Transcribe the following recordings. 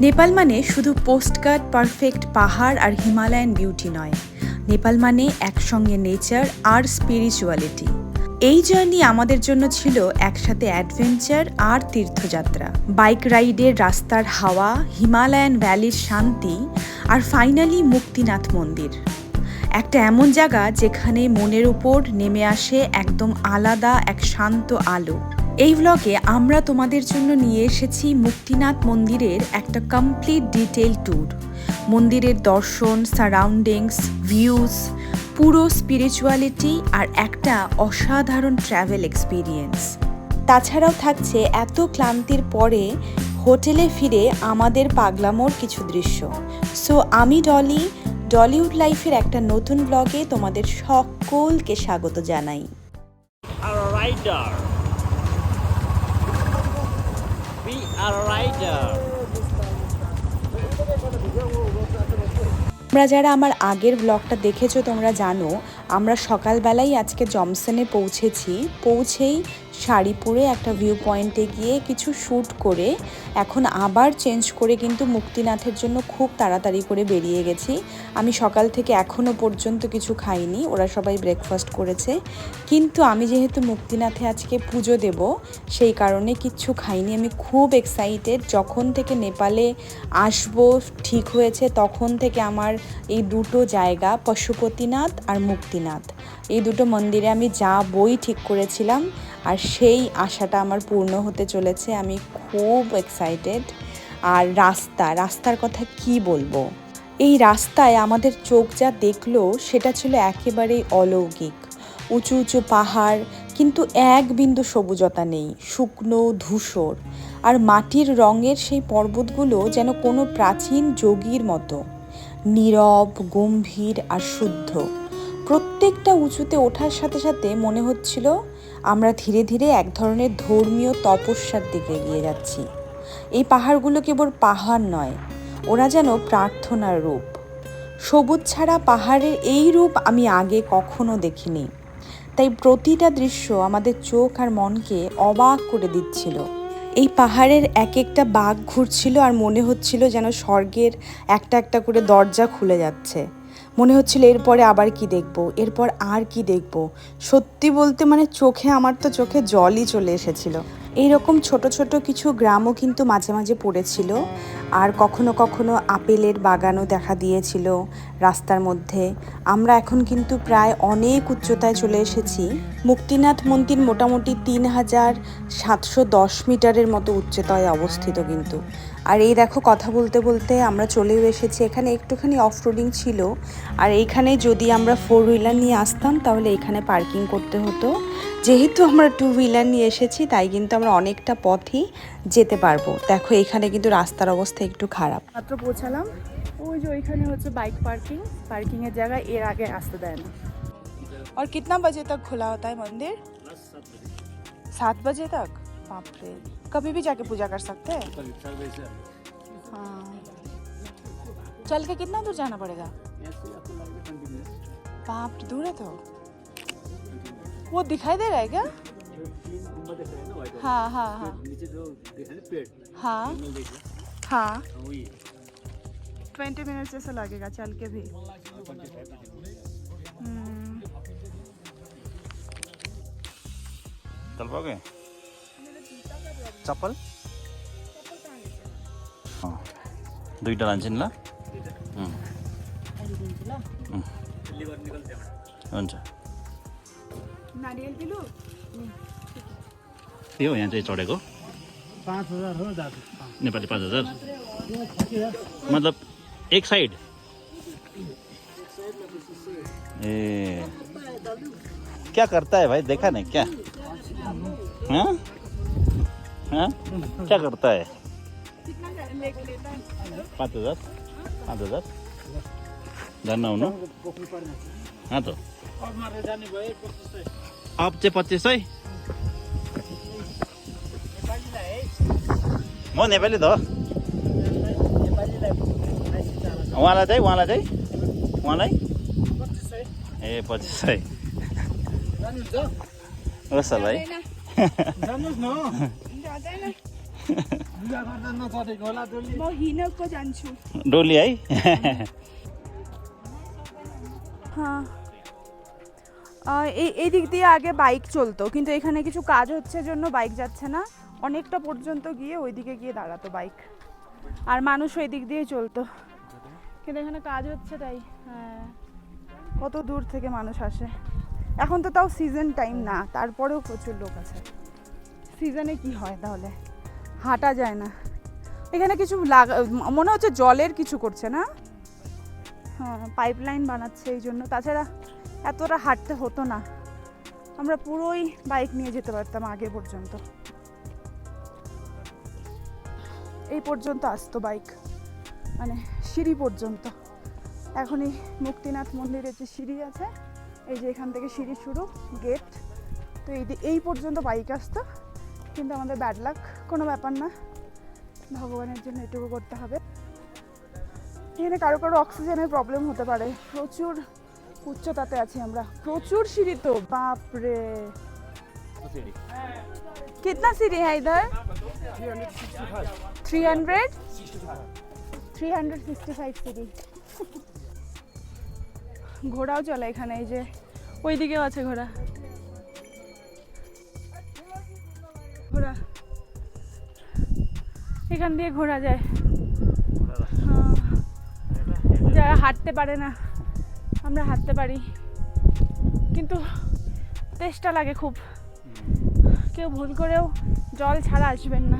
নেপাল মানে শুধু postcard perfect পাহাড় আর হিমালয়ান বিউটি নয়, নেপাল মানে একসঙ্গে নেচার আর স্পিরিচুয়ালিটি। এই জার্নি আমাদের জন্য ছিল একসাথে অ্যাডভেঞ্চার আর তীর্থযাত্রা, বাইক রাইডের রাস্তার হাওয়া, হিমালয়ান ভ্যালির শান্তি আর ফাইনালি মুক্তিনাথ মন্দির, একটা এমন জায়গা যেখানে মনের উপর নেমে আসে একদম আলাদা এক শান্ত আলো। এই ভ্লগে আমরা তোমাদের জন্য নিয়ে এসেছি মুক্তিনাথ মন্দিরের একটা কমপ্লিট ডিটেইল ট্যুর। মন্দিরের দর্শন, সারাউন্ডিংস, ভিউজ, পুরো স্পিরিচুয়ালিটি আর একটা অসাধারণ ট্রাভেল এক্সপিরিয়েন্স। তাছাড়াও থাকছে এত ক্লান্তির পরে হোটেলে ফিরে আমাদের পাগলামোর কিছু দৃশ্য। সো আমি ডলিউড লাইফের একটা নতুন ব্লগে তোমাদের সকলকে স্বাগত জানাই। তোমরা যারা আমার আগের ব্লগটা দেখেছো তোমরা জানো আমরা সকালবেলাই আজকে জমসনে পৌঁছেই শাড়ি পরে একটা ভিউ পয়েন্টে গিয়ে কিছু শ্যুট করে এখন আবার চেঞ্জ করে কিন্তু মুক্তিনাথের জন্য খুব তাড়াতাড়ি করে বেরিয়ে গেছি। আমি সকাল থেকে এখনও পর্যন্ত কিছু খাইনি, ওরা সবাই ব্রেকফাস্ট করেছে, কিন্তু আমি যেহেতু মুক্তিনাথে আজকে পুজো দেব সেই কারণে কিচ্ছু খাইনি। আমি খুব এক্সাইটেড, যখন থেকে নেপালে আসবো ঠিক হয়েছে তখন থেকে আমার এই দুটো জায়গা পশুপতিনাথ আর মুক্তিনাথ, এই দুটো মন্দিরে আমি যাবই ঠিক করেছিলাম আর সেই আশাটা আমার পূর্ণ হতে চলেছে। আমি খুব এক্সাইটেড। আর রাস্তার কথা কি বলবো, এই রাস্তায় আমাদের চোখ যা দেখলো সেটা ছিল একেবারেই অলৌকিক। উঁচু উঁচু পাহাড়, কিন্তু এক বিন্দু সবুজতা নেই, শুকনো ধূসর, আর মাটির রঙের সেই পর্বতগুলো যেন কোনো প্রাচীন যোগীর মতো নীরব, গম্ভীর আর শুদ্ধ। প্রত্যেকটা উঁচুতে ওঠার সাথে সাথে মনে হচ্ছিল আমরা ধীরে ধীরে এক ধরনের ধর্মীয় তপস্যার দিকে এগিয়ে যাচ্ছি। এই পাহাড়গুলো কেবল পাহাড় নয়, ওরা যেন প্রার্থনার রূপ। সবুজ ছাড়া পাহাড়ের এই রূপ আমি আগে কখনো দেখিনি, তাই প্রতিটা দৃশ্য আমাদের চোখ আর মনকে অবাক করে দিচ্ছিল। এই পাহাড়ের এক একটা বাঁক ঘুরছিল আর মনে হচ্ছিল যেন স্বর্গের একটা একটা করে দরজা খুলে যাচ্ছে। মনে হচ্ছিল এরপরে আবার কি দেখব, এরপর আর কি দেখব। সত্যি বলতে আমার তো চোখে জলই চলে এসেছিল। এইরকম ছোট ছোট কিছু গ্রামও কিন্তু মাঝে মাঝে পড়েছিল, আর কখনো কখনো আপেলের বাগানও দেখা দিয়েছিল রাস্তার মধ্যে। আমরা এখন কিন্তু প্রায় অনেক উচ্চতায় চলে এসেছি। মুক্তিনাথ মন্দির মোটামুটি 3710 মিটারের মতো উচ্চতায় অবস্থিত কিন্তু। আর এই দেখো, কথা বলতে বলতে আমরা চলেও এসেছি। এখানে একটুখানি অফ রোডিং ছিল, আর এইখানে যদি আমরা 4 হুইলার নিয়ে আসতাম তাহলে এখানে পার্কিং করতে হতো। যেহেতু আমরা 2 হুইলার নিয়ে এসেছি তাই কিন্তু আমরা অনেকটা পথই যেতে পারবো। দেখো এখানে কিন্তু রাস্তার অবস্থা একটু খারাপ। মাত্র পৌঁছালাম, ওই যে ওইখানে হচ্ছে বাইক পার্কিংয়ের জায়গায়, এর আগে আসতে দেয় না। और कितना बजे तक खुला होता है मंदिर? 7 बजे तक। बाप रे, कभी भी जाके पूजा कर सकते हैं? हाँ, चल के कितना दूर जाना पड़ेगा? बाप रे, दूर है तो। वो दिखाई दे रहा है क्या? हाँ हाँ हाँ हाँ हाँ 20 मिनट जैसा लगेगा चल के भी। चल पाओगे? चप्पल दुईटा लान्छन् ल। हुन्छ, नारियल दिलु यो यहाँ चाहिँ चढेको 5000 हो दाजु। नेपाली 5000 मतलब एक साइड। ए क्या करता है भाई, देखा नहीं क्या? हाँ हाँ, क्या करता है? 5000 जान्न हुनु। हाँ तो अब चाहिँ 2500। म नेपाली त हो। उहाँलाई चाहिँ ए 2500 होस् भाइ। মই হিনকো জানছো ডলি আই হ্যাঁ এই দিক দিয়ে আগে বাইক চলতো, কিন্তু এখানে কিছু কাজ হচ্ছে জন্য বাইক যাচ্ছে না। অনেকটা পর্যন্ত গিয়ে ওইদিকে গিয়ে দাঁড়াতো বাইক, আর মানুষ ওই দিক দিয়ে চলতো, কিন্তু এখানে কাজ হচ্ছে তাই। হ্যাঁ, কত দূর থেকে মানুষ আসে। এখন তো তাও সিজন টাইম না, তারপরেও প্রচুর লোক আছে। সিজনে কি হয় তাহলে? হাঁটা যায় না। এখানে কিছু মনে হচ্ছে জলের কিছু করছে না? হ্যাঁ, পাইপলাইন বানাচ্ছে এই জন্য। তাছাড়া এতটা হাঁটতে হতো না, আমরা পুরোই বাইক নিয়ে যেতে পারতাম আগে পর্যন্ত। এই পর্যন্ত আসতো বাইক, মানে সিঁড়ি পর্যন্ত। এখন এই মুক্তিনাথ মন্দিরের যে সিঁড়ি আছে, এই যে এখান থেকে সিঁড়ি শুরু, গেট, তো এই পর্যন্ত বাইক আসতো। কিন্তু আমাদের ব্যাড লাক, কোনো ব্যাপার না, ভগবানের জন্য এটুকু করতে হবে। এখানে কারো কারো অক্সিজেনের প্রবলেম হতে পারে, প্রচুর উচ্চতাতে আছি আমরা। প্রচুর সিঁড়ি তো, বাপরে। कितना सीढ़ी है इधर? 365 सीढ़ी। ঘোড়াও চলে এখানে, এই যে ওইদিকেও আছে ঘোড়া। ঘোড়া এখান দিয়ে ঘোরা যায়। যারা হাঁটতে পারে না, আমরা হাঁটতে পারি, কিন্তু তেষ্টা লাগে খুব। কেউ ভুল করেও জল ছাড়া আসবেন না।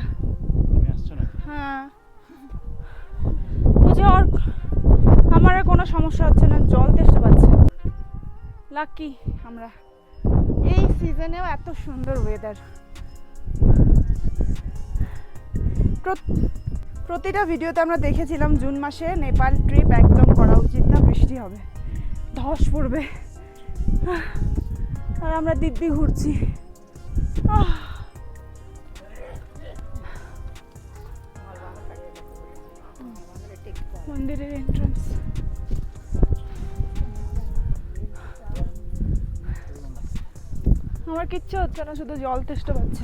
হ্যাঁ, বুঝে ওর আমার আর কোনো সমস্যা হচ্ছে না, জল তেষ্টা পাচ্ছে। লাকি আমরা, এই সিজনেও এত সুন্দর ওয়েদার। প্রতিটা ভিডিওতে আমরা দেখেছিলাম জুন মাসে নেপাল ট্রিপ একদম করা উচিত না, বৃষ্টি হবে, ধস পড়বে, আর আমরা দিব্যি ঘুরছি। মন্দিরের এন্ট্রান্স। আমার কিচ্ছু হচ্ছে না, শুধু জল তেষ্টা পাচ্ছে,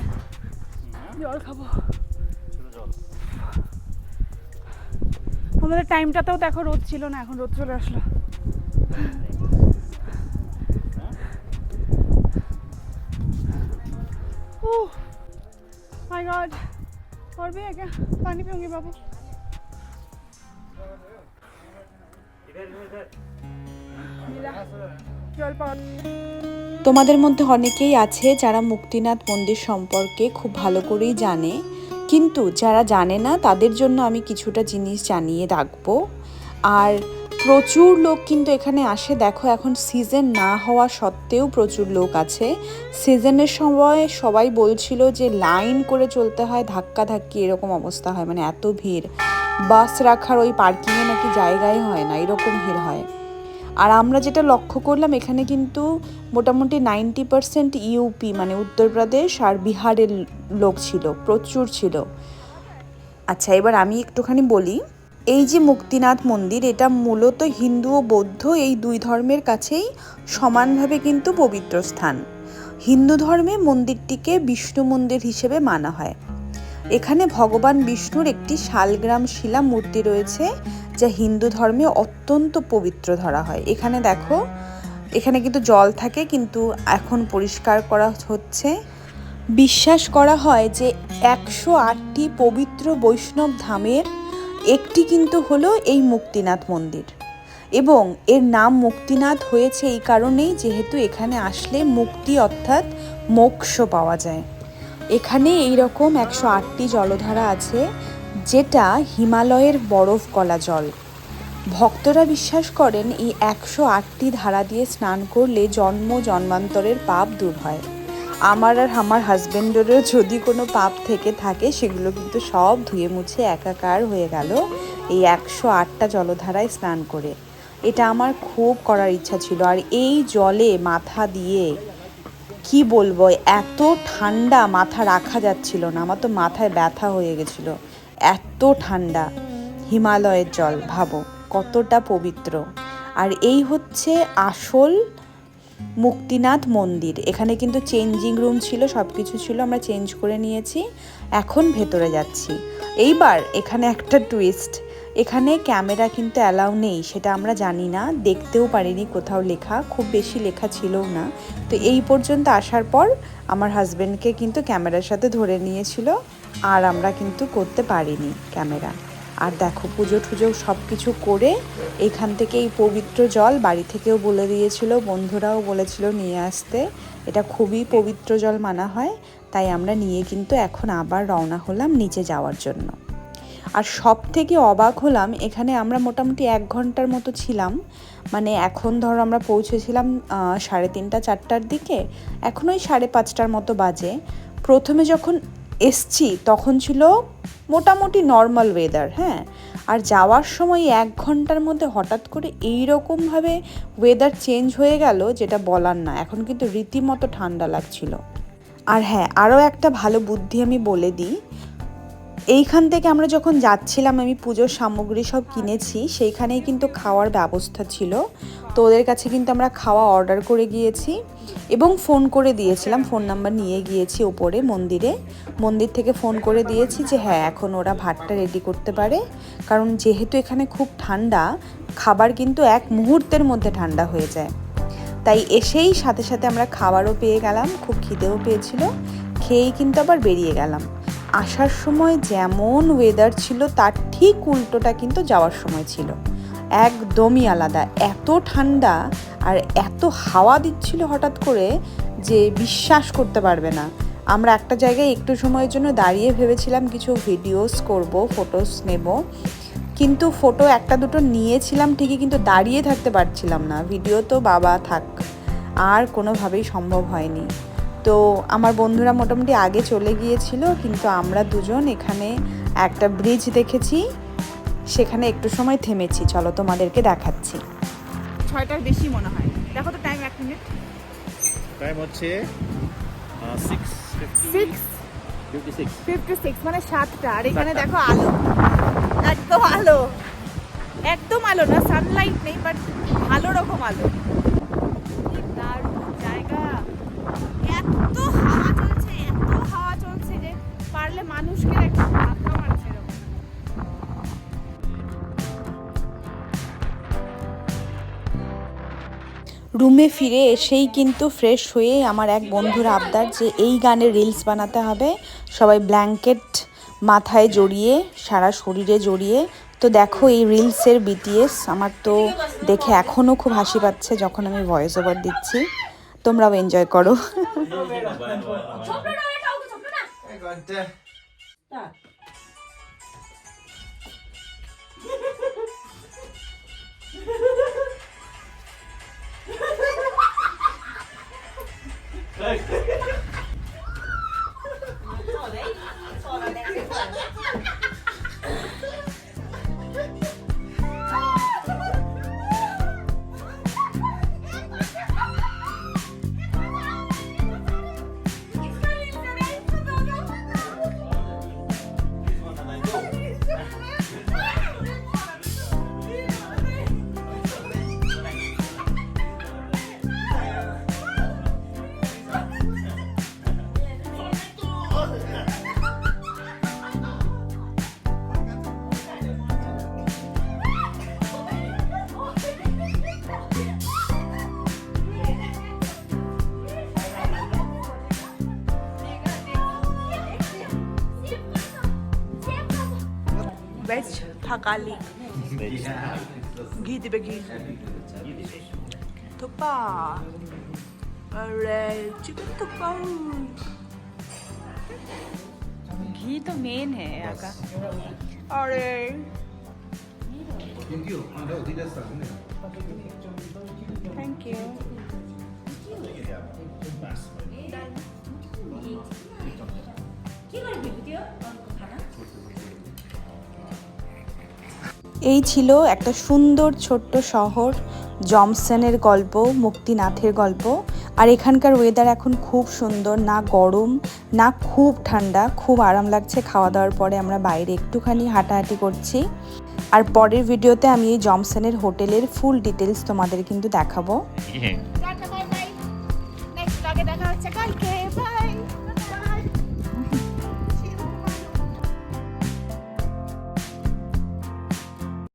জল খাবো। আমাদের টাইমটাতেও দেখো রোদ ছিল না, এখন রোদ চলে আসলো। माय गॉड, और भी है क्या? पानी पीऊंगी बाबू। জল পাওয়া। তোমাদের মধ্যে অনেকেই আছে যারা মুক্তিনাথ মন্দির সম্পর্কে খুব ভালো করেই জানে, কিন্তু যারা জানে না তাদের জন্য আমি কিছুটা জিনিস জানিয়ে রাখবো। আর প্রচুর লোক কিন্তু এখানে আসে, দেখো এখন সিজন না হওয়া সত্ত্বেও প্রচুর লোক আছে। সিজনের সময় সবাই বলছিল যে লাইন করে চলতে হয়, ধাক্কা ধাক্কি এরকম অবস্থা হয়, মানে এত ভিড়, বাস রাখার ওই পার্কিংয়ে নাকি জায়গায় হয় না, এরকম ভিড় হয়। আর আমরা যেটা লক্ষ্য করলাম, এখানে কিন্তু মোটামুটি 90% ইউপি মানে উত্তরপ্রদেশ আর বিহারের লোক ছিল, প্রচুর ছিল। আচ্ছা, এবার আমি একটুখানি বলি, এই যে মুক্তিনাথ মন্দির, এটা মূলত হিন্দু ও বৌদ্ধ এই দুই ধর্মের কাছেই সমানভাবে কিন্তু পবিত্র স্থান। হিন্দু ধর্মে মন্দিরটিকে বিষ্ণু মন্দির হিসেবে মানা হয়। এখানে ভগবান বিষ্ণুর একটি শালগ্রাম শিলা মূর্তি রয়েছে, যা হিন্দু ধর্মে অত্যন্ত পবিত্র ধরা হয়। এখানে দেখো, এখানে কিন্তু জল থাকে, কিন্তু এখন পরিষ্কার করা হচ্ছে। বিশ্বাস করা হয় যে 108টি পবিত্র বৈষ্ণব ধামের একটি কিন্তু হলো এই মুক্তিনাথ মন্দির, এবং এর নাম মুক্তিনাথ হয়েছে এই কারণেই যেহেতু এখানে আসলে মুক্তি অর্থাৎ মোক্ষ পাওয়া যায়। এখানে এইরকম 108টি জলধারা আছে, যেটা হিমালয়ের বরফ গলা জল। ভক্তরা বিশ্বাস করেন এই 108টি ধারা দিয়ে স্নান করলে জন্ম জন্মান্তরের পাপ দূর হয়। আমার আর আমার হাজব্যান্ডেরও যদি কোনো পাপ থেকে থাকে, সেগুলো কিন্তু সব ধুয়ে মুছে একাকার হয়ে গেল এই 108টা জলধারায় স্নান করে। এটা আমার খুব করার ইচ্ছা ছিল। আর এই জলে মাথা দিয়ে কি বলবো, এত ঠান্ডা, মাথা রাখা যাচ্ছিল না, আমার তো মাথায় ব্যথা হয়ে গেছিল, এত ঠান্ডা। হিমালয়ের জল, ভাবো কতটা পবিত্র। আর এই হচ্ছে আসল মুক্তিনাথ মন্দির। এখানে কিন্তু চেঞ্জিং রুম ছিল, সব কিছু ছিল, আমরা চেঞ্জ করে নিয়েছি, এখন ভেতরে যাচ্ছি। এইবার এখানে একটা টুইস্ট, এখানে ক্যামেরা কিন্তু অ্যালাউ নেই, সেটা আমরা জানি না, দেখতেও পারিনি কোথাও লেখা, খুব বেশি লেখা ছিলও না। তো এই পর্যন্ত আসার পর আমার হাজব্যান্ডকে কিন্তু ক্যামেরার সাথে ধরে নিয়েছিল, আর আমরা কিন্তু করতে পারিনি ক্যামেরা। আর দেখো পুজো টুজো সব কিছু করে এখান থেকে এই পবিত্র জল বাড়ি থেকেও বলে দিয়েছিল, বন্ধুরাও বলেছিল নিয়ে আসতে, এটা খুবই পবিত্র জল মানা হয়, তাই আমরা নিয়ে কিন্তু এখন আবার রওনা হলাম নিচে যাওয়ার জন্য। আর সব থেকে অবাক হলাম, এখানে আমরা মোটামুটি 1 ঘন্টার মতো ছিলাম, মানে এখন ধরো আমরা পৌঁছেছিলাম 3:30 4টার দিকে, এখন ওই 5:30টার মতো বাজে। প্রথমে যখন এসছি তখন ছিল মোটামুটি নর্মাল ওয়েদার, হ্যাঁ, আর যাওয়ার সময় 1 ঘন্টার মধ্যে হঠাৎ করে এইরকমভাবে ওয়েদার চেঞ্জ হয়ে গেল যেটা বলার না, এখন কিন্তু রীতিমতো ঠান্ডা লাগছিল। আর হ্যাঁ, আরও একটা ভালো বুদ্ধি আমি বলে দিই, এইখান থেকে আমরা যখন যাচ্ছিলাম আমি পুজোর সামগ্রী সব কিনেছি, সেইখানেই কিন্তু খাওয়ার ব্যবস্থা ছিল, তো ওদের কাছে কিন্তু আমরা খাওয়া অর্ডার করে গিয়েছি এবং ফোন করে দিয়েছিলাম, ফোন নাম্বার নিয়ে গিয়েছি ওপরে মন্দির থেকে ফোন করে দিয়েছি যে হ্যাঁ এখন ওরা ভাতটা রেডি করতে পারে, কারণ যেহেতু এখানে খুব ঠান্ডা, খাবার কিন্তু 1 মুহূর্তের মধ্যে ঠান্ডা হয়ে যায়। তাই এসেই সাথে সাথে আমরা খাবারও পেয়ে গেলাম, খুব খিদেও পেয়েছিল, খেয়েই কিন্তু আবার বেরিয়ে গেলাম। আসার সময় যেমন ওয়েদার ছিল তার ঠিক উল্টোটা কিন্তু যাওয়ার সময় ছিল, একদমই আলাদা, এত ঠান্ডা আর এত হাওয়া দিচ্ছিল হঠাৎ করে যে বিশ্বাস করতে পারবে না। আমরা একটা জায়গায় একটু সময়ের জন্য দাঁড়িয়ে ভেবেছিলাম কিছু ভিডিওস করব, ফটোস নেব, কিন্তু ফটো একটা দুটো নিয়েছিলাম ঠিকই, কিন্তু দাঁড়িয়ে থাকতে পারছিলাম না, ভিডিও তো বাবা থাক, আর কোনোভাবেই সম্ভব হয়নি। তো আমার বন্ধুরা মোটামুটি আগে চলে গিয়েছিল, কিন্তু আমরা দুজন এখানে একটা ব্রিজ দেখেছি, সেখানে একটু সময় থেমেছি, চলো তোমাদেরকে দেখাচ্ছি। 6টার বেশি মনে হয়, দেখো তো টাইম 1 মিনিট। টাইম হচ্ছে 6:56 মানে 7টা, আর এখানে দেখো আলো, একদম আলো না, সানলাইট নেই, বাট ভালো রকম আলো। দারুণ জায়গা, এত হাওয়া চলছে যে পারলে মানুষকে একটা ধাক্কা মারছে এরকম। রুমে ফিরে এসেই কিন্তু ফ্রেশ হয়ে আমার এক বন্ধুর আবদার যে এই গানের রিলস বানাতে হবে, সবাই ব্ল্যাঙ্কেট মাথায় জড়িয়ে সারা শরীরে জড়িয়ে। তো দেখো এই রিলসের বিটিএস, আমার তো দেখে এখনও খুব হাসি পাচ্ছে যখন আমি ভয়েস ওভার দিচ্ছি, তোমরাও এনজয় করো। ভেজ থাকালি, ঘি দিবে, ঘি থুপা, अरे चिकन थुप्पा, घी तो मेन है यहाँ का। अरे थैंक यू। এই ছিল একটা সুন্দর ছোট্ট শহর জমসনের গল্প, মুক্তিনাথের গল্প। আর এখানকার ওয়েদার এখন খুব সুন্দর, না গরম না খুব ঠান্ডা, খুব আরাম লাগছে। খাওয়া দাওয়ার পরে আমরা বাইরে একটুখানি হাঁটাহাঁটি করছি। আর পরের ভিডিওতে আমি এই জমসনের হোটেলের ফুল ডিটেলস তোমাদের কিন্তু দেখাবো। টাটা, বাই বাই, নেক্সট ব্লগে দেখা হচ্ছে কালকে।